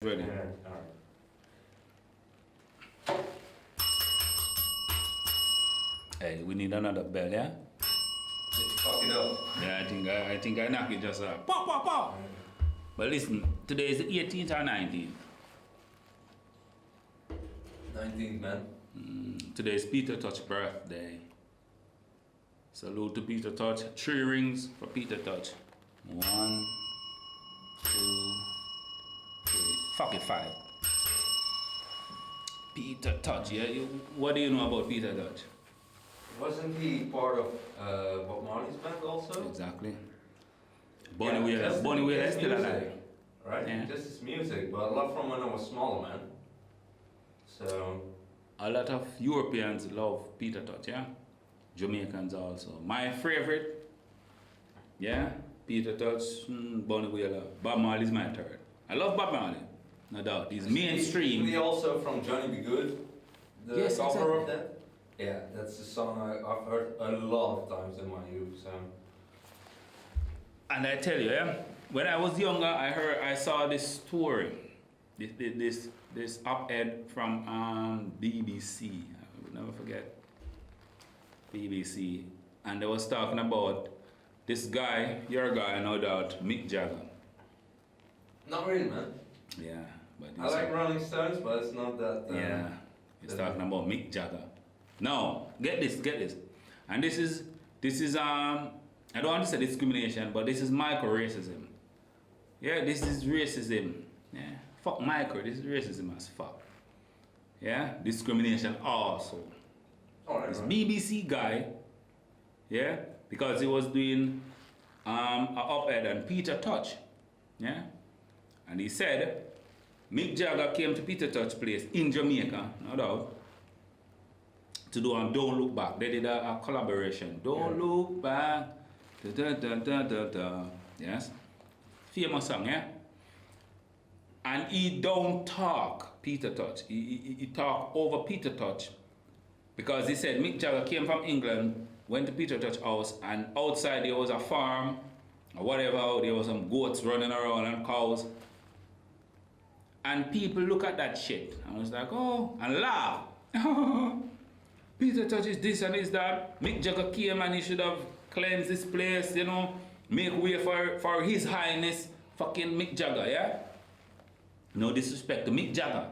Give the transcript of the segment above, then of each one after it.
Ready? Yeah, alright. Hey, we need another bell, yeah? Fuck it up. Yeah, I think I knock it just pop, pop, pop. But listen, today is the 18th or 19th. 19th, man. Today is Peter Tosh's birthday. Salute to Peter Tosh. 3 rings for Peter Tosh. 1, 2, 3. Fuck it, 5. Peter Tosh, yeah? What do you know about Peter Tosh? Wasn't he part of Bob Marley's band also? Exactly. Just Bonnie Wheeler is still music, alive. Right? Yeah. Just his music, but a lot from when I was smaller, man. So, A lot of Europeans love Peter Tosh, yeah? Jamaicans also. My favorite, yeah? Peter Tosh, Bonnie Wheeler. Bob Marley is my third. I love Bob Marley, no doubt. He's mainstream. He also from Johnny Be Good, the Yes, cover exactly. of that. Yeah, that's the song I've heard a lot of times in my youth. So, And I tell you, yeah, when I was younger, I saw this story, this op-ed from BBC. I will never forget. BBC, and they was talking about this guy, your guy, no doubt, Mick Jagger. not really, man. Yeah, but I like Rolling Stones, but it's not that. yeah, he's talking about Mick Jagger. Now, get this, and this is I don't want to say discrimination, but this is micro racism. Yeah, this is racism. Yeah, fuck micro. This is racism as fuck. Yeah, discrimination also. Alright, This right. BBC guy, yeah, because he was doing an op-ed on Peter Tosh, yeah, and he said Mick Jagger came to Peter Tosh's place in Jamaica, no doubt, to do Don't Look Back. They did a collaboration. Don't Look Back, da, da, da, da, da, da. Yes, famous song, yeah. And he don't talk Peter Tosh. He talk over Peter Tosh. Because he said Mick Jagger came from England, went to Peter Tosh's house, and outside there was a farm, or whatever, there was some goats running around and cows. And people look at that shit, and was like, oh, and laugh. Peter Tosh is this and is that. Mick Jagger came and he should have cleansed this place, you know, make way for His Highness fucking Mick Jagger, yeah? No disrespect to Mick Jagger.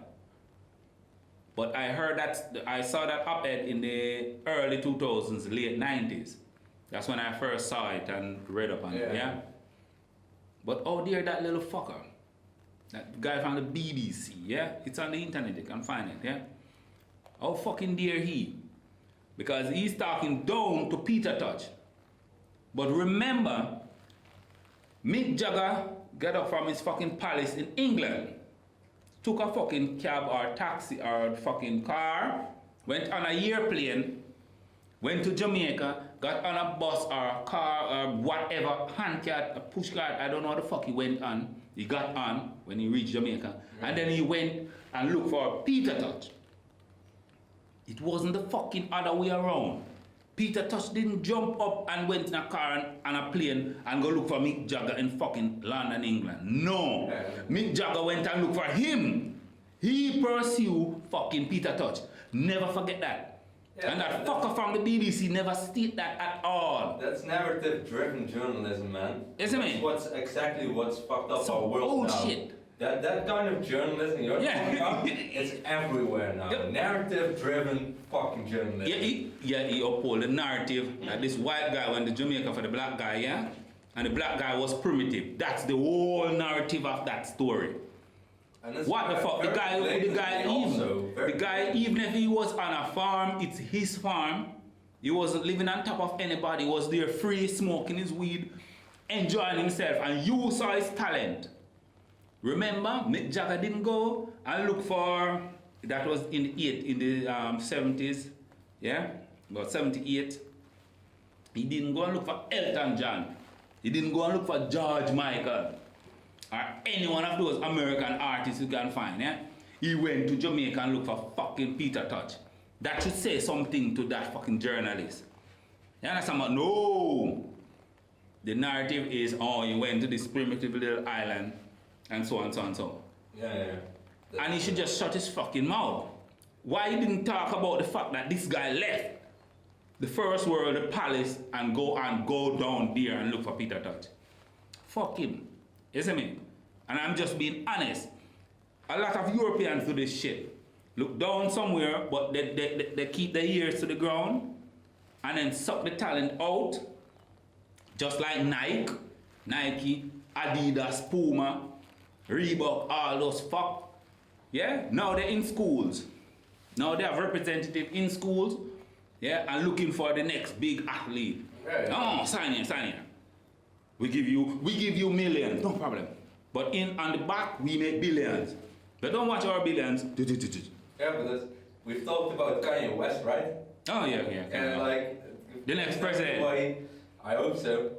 But I saw that op-ed in the early 2000s, late 90s. That's when I first saw it and read up on it, yeah? But oh dear, that little fucker. That guy from the BBC, yeah? It's on the internet, you can find it, yeah? How fucking dare he? Because he's talking down to Peter Tosh. But remember, Mick Jagger got up from his fucking palace in England, took a fucking cab or taxi or fucking car, went on a airplane, went to Jamaica, got on a bus or a car or whatever, handcart, a pushcart, I don't know what the fuck he went on. He got on when he reached Jamaica, and then he went and looked for Peter Tosh. It wasn't the fucking other way around. Peter Tosh didn't jump up and went in a car and a plane and go look for Mick Jagger in fucking London, England. No. Mick Jagger went and looked for him. He pursued fucking Peter Tosh. Never forget that. Yeah, And that fucker from the BBC never state that at all. That's narrative-driven journalism, man. Isn't it? What's fucked up Some our world bullshit. now. That kind of journalism you're talking about, it's everywhere now. Yep. Narrative-driven fucking journalism. He uphold the narrative that this white guy went to Jamaica for the black guy, yeah? And the black guy was primitive. That's the whole narrative of that story. And it's What the fuck? The guy, even if he was on a farm, it's his farm. He wasn't living on top of anybody. He was there free, smoking his weed, enjoying himself, and you saw his talent. Remember, Mick Jagger didn't go and look for, that was in the 70s, yeah? About 78. He didn't go and look for Elton John. He didn't go and look for George Michael. Or any one of those American artists you can find, yeah? He went to Jamaica and looked for fucking Peter Tosh. That should say something to that fucking journalist. You understand? No! The narrative is, oh, he went to this primitive little island, and so on, so on, so. Yeah. And he should just shut his fucking mouth. Why he didn't talk about the fact that this guy left the first world, the palace, and go down there and look for Peter Tosh? Fuck him. You see me? And I'm just being honest. A lot of Europeans do this shit. Look down somewhere, but they keep their ears to the ground and then suck the talent out. Just like Nike, Adidas, Puma, Reebok, all those fuck. Yeah? Now they're in schools. Now they have representative in schools. Yeah? And looking for the next big athlete. Right. Oh, sign here. We give you millions, no problem. But on the back, we make billions. But don't watch our billions. Yeah, but we've talked about Kanye West, right? Oh, yeah. And like... The next president. I hope so.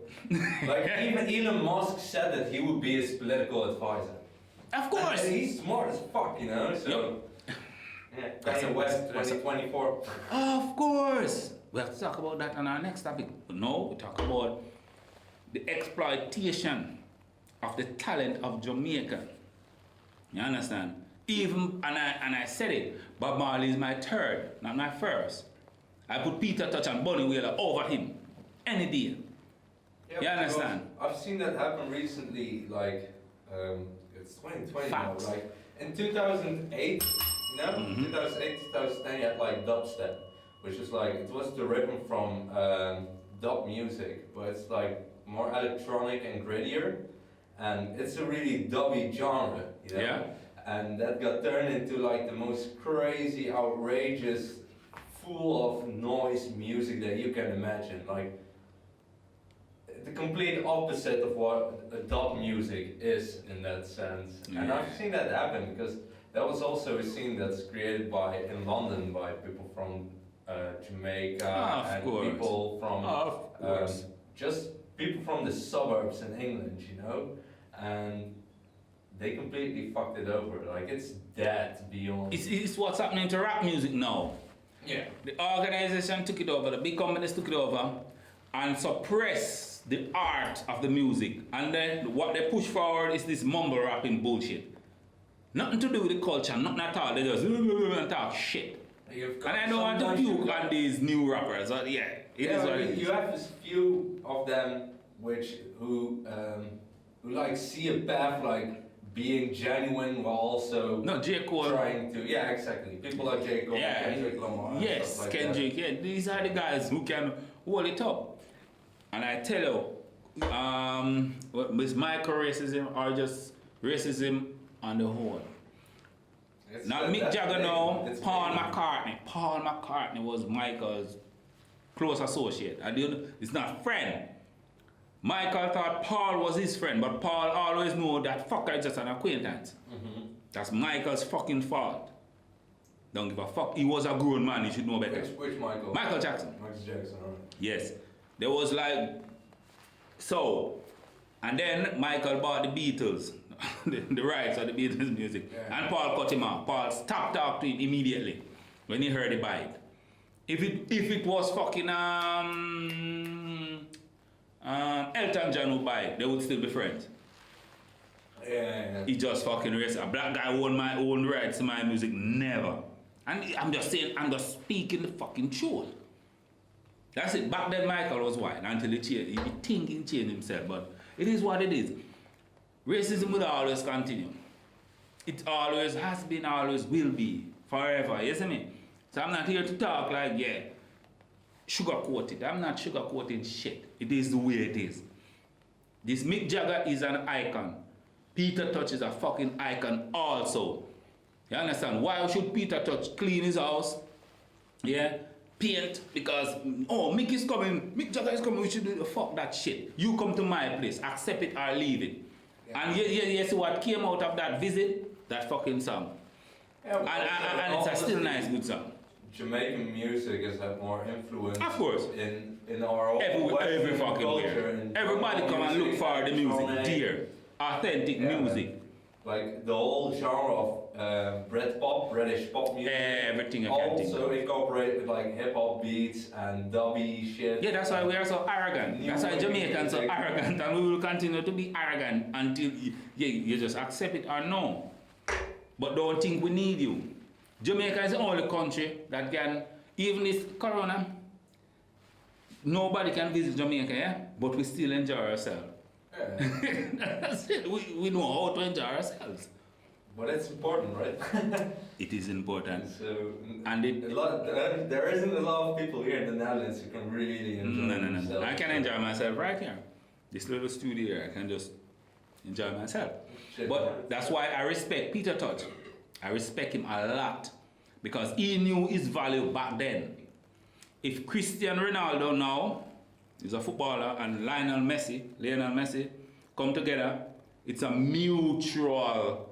Like, even Elon Musk said that he would be his political advisor. Of course! And he's smart as fuck, you know? So, yeah, Kanye West 2024. Of course! We have to talk about that on our next topic. No, we talk about the exploitation of the talent of Jamaica. You understand? Even, and I said it, Bob Marley is my third, not my first. I put Peter Tosh and Bunny Wailer over him any day. Yeah, you understand? I've seen that happen recently, like, it's 2020 Facts. now, like, in 2008, 2008, 2010, you had like dubstep, which is like, it was derived from dub music, but it's like more electronic and grittier, and it's a really dubby genre, you know? Yeah. And that got turned into like the most crazy, outrageous, full of noise music that you can imagine. Like the complete opposite of what a dub music is in that sense. Yeah. And I've seen that happen because that was also a scene that's created in London by people from Jamaica and people from just people from the suburbs in England, you know, and they completely fucked it over. Like, it's dead beyond. It's what's happening to rap music now. Yeah. The organization took it over, the big companies took it over and suppressed the art of the music. And then what they push forward is this mumble rapping bullshit. Nothing to do with the culture, nothing at all. They just talk shit. And I don't want to puke on these new rappers. But yeah, it is what it is. You have this few of them who like see a path like being genuine while also J. Cole. trying to, yeah, exactly. People like J. Cole, Kendrick Lamar. Yes, stuff like Kendrick, that. yeah. These are the guys who can hold it up. And I tell you, with micro racism or just racism on the whole. Now Mick Jagger now, Paul McCartney. Paul McCartney was Michael's close associate. It's not friend. Michael thought Paul was his friend, but Paul always knew that fucker is just an acquaintance. Mm-hmm. That's Michael's fucking fault. Don't give a fuck. He was a grown man, he should know better. Which Michael? Michael Jackson. Michael Jackson, alright. Yes. There was like, so, and then Michael bought the Beatles, the rights of the Beatles music, and Paul cut him off. Paul stopped talking to him immediately when he heard he buy it. If it was fucking Elton John who buy it, they would still be friends. Yeah. He just fucking racist. A black guy own my own rights to my music, never. And I'm just saying, I'm just speaking the fucking truth. That's it. Back then Michael was white until he changed. He be thinking change himself, but it is what it is. Racism will always continue. It always has been, always will be, forever, you see me? So I'm not here to talk like, yeah, sugarcoat it. I'm not sugarcoating shit. It is the way it is. This Mick Jagger is an icon. Peter Tosh is a fucking icon also. You understand? Why should Peter Tosh clean his house? Yeah? Paint? Because, Mick is coming, Mick Jagger is coming, we should do the fuck that shit. You come to my place, accept it or leave it. Yeah. And you see what came out of that visit? That fucking song. Yeah, and it's a still nice, good song. Jamaican music has had more influence, of course, in our every fucking culture. Everybody come and look for the music, dear, authentic music. Like the whole genre of British pop music. Everything I can think of. Also incorporate with like hip hop beats and dubby shit. Yeah, that's why we are so arrogant. That's why Jamaicans are so arrogant, and we will continue to be arrogant until you just accept it or no. but don't think we need you. Jamaica is the only country that can, even if Corona, nobody can visit Jamaica, yeah? But we still enjoy ourselves. Yeah. That's it. We know how to enjoy ourselves. But it's important, right? It is important. So, and there isn't a lot of people here in the Netherlands who can really enjoy themselves. No. I can enjoy myself right here. This little studio here, I can just enjoy myself. But that's why I respect Peter Tosh. I respect him a lot because he knew his value back then. If Cristiano Ronaldo now is a footballer and Lionel Messi come together, it's a mutual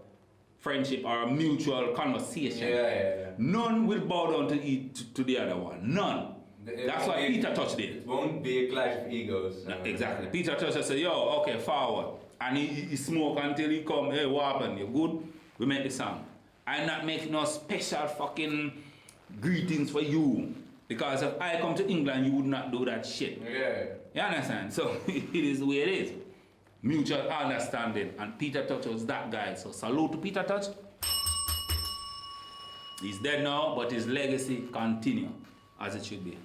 friendship or a mutual conversation. Yeah. None will bow down to the other one. None. That's what Peter Tosh did. It won't be a clash of egos. No, exactly. Peter Tosh said, yo, okay, forward. And he smoke until he come, hey, what happened? You good? We make the song. I'm not making no special fucking greetings for you. Because if I come to England, you would not do that shit. Yeah. You understand? So it is the way it is. Mutual understanding. And Peter Tosh was that guy. So salute to Peter Tosh. He's dead now, but his legacy continue as it should be.